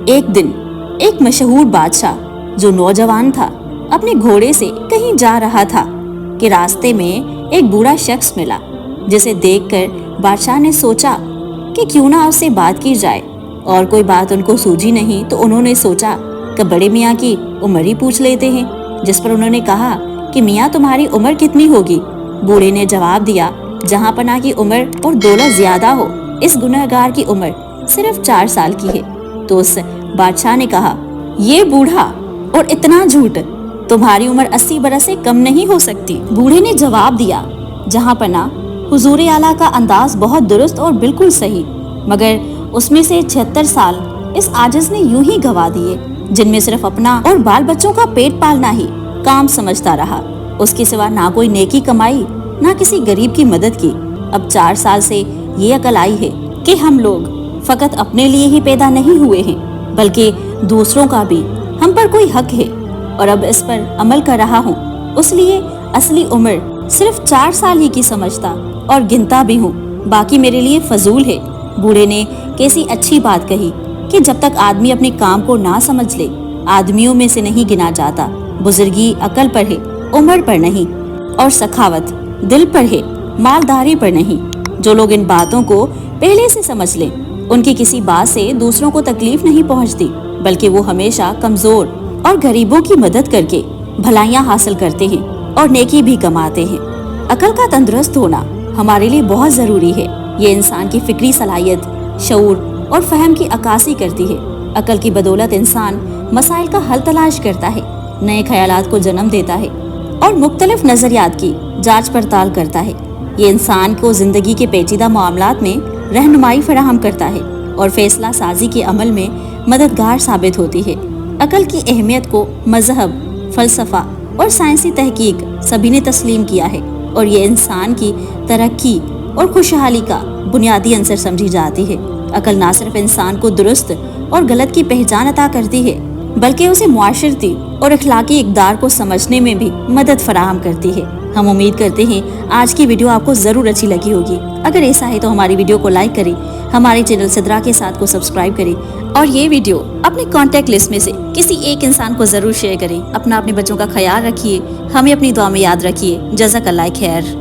ایک دن ایک مشہور بادشاہ جو نوجوان تھا اپنے گھوڑے سے کہیں جا رہا تھا کہ راستے میں ایک بوڑھا شخص ملا، جسے دیکھ کر بادشاہ نے سوچا کہ کیوں نہ اس سے بات کی جائے، اور کوئی بات ان کو سوجھی نہیں تو انہوں نے سوچا کہ بڑے میاں کی عمر ہی پوچھ لیتے ہیں، جس پر انہوں نے کہا کہ میاں تمہاری عمر کتنی ہوگی؟ بوڑھے نے جواب دیا، جہاں پناہ کی عمر اور دولت زیادہ ہو، اس گنہگار کی عمر صرف 4 سال کی ہے۔ تو اس بادشاہ نے کہا، یہ بوڑھا اور اتنا جھوٹ، تمہاری عمر 80 برس سے کم نہیں ہو سکتی۔ بوڑھے نے جواب دیا، جہاں پناہ حضور اعلیٰ کا انداز بہت درست اور بالکل صحیح، مگر اس میں سے 76 سال اس عاجز نے یوں ہی گوا دیے، جن میں صرف اپنا اور بال بچوں کا پیٹ پالنا ہی کام سمجھتا رہا، اس کے سوا نہ کوئی نیکی کمائی نہ کسی غریب کی مدد کی۔ اب 4 سال سے یہ عقل آئی ہے کہ ہم لوگ فقط اپنے لیے ہی پیدا نہیں ہوئے ہیں، بلکہ دوسروں کا بھی ہم پر کوئی حق ہے، اور اب اس پر عمل کر رہا ہوں، اس لیے اصلی عمر صرف 4 سال ہی کی سمجھتا اور گنتا بھی ہوں، باقی میرے لیے فضول ہے۔ بوڑھے نے کیسی اچھی بات کہی کہ جب تک آدمی اپنے کام کو نہ سمجھ لے، آدمیوں میں سے نہیں گنا جاتا۔ بزرگی عقل پر ہے، عمر پر نہیں، اور سخاوت دل پر ہے، مالداری پر نہیں۔ جو لوگ ان باتوں کو پہلے سے سمجھ لیں، ان کی کسی بات سے دوسروں کو تکلیف نہیں پہنچتی، بلکہ وہ ہمیشہ کمزور اور غریبوں کی مدد کر کے بھلائیاں حاصل کرتے ہیں اور نیکی بھی کماتے ہیں۔ عقل کا تندرست ہونا ہمارے لیے بہت ضروری ہے۔ یہ انسان کی فکری صلاحیت، شعور اور فہم کی عکاسی کرتی ہے۔ عقل کی بدولت انسان مسائل کا حل تلاش کرتا ہے، نئے خیالات کو جنم دیتا ہے اور مختلف نظریات کی جانچ پڑتال کرتا ہے۔ یہ انسان کو زندگی کے پیچیدہ معاملات میں رہنمائی فراہم کرتا ہے اور فیصلہ سازی کے عمل میں مددگار ثابت ہوتی ہے۔ عقل کی اہمیت کو مذہب، فلسفہ اور سائنسی تحقیق سبھی نے تسلیم کیا ہے، اور یہ انسان کی ترقی اور خوشحالی کا بنیادی عنصر سمجھی جاتی ہے۔ عقل نہ صرف انسان کو درست اور غلط کی پہچان عطا کرتی ہے، بلکہ اسے معاشرتی اور اخلاقی اقدار کو سمجھنے میں بھی مدد فراہم کرتی ہے۔ ہم امید کرتے ہیں آج کی ویڈیو آپ کو ضرور اچھی لگی ہوگی۔ اگر ایسا ہے تو ہماری ویڈیو کو لائک کریں، ہمارے چینل صدرا کے ساتھ کو سبسکرائب کریں، اور یہ ویڈیو اپنے کانٹیکٹ لسٹ میں سے کسی ایک انسان کو ضرور شیئر کریں۔ اپنے بچوں کا خیال رکھیے، ہمیں اپنی دعا میں یاد رکھیے۔ جزاک اللہ خیر۔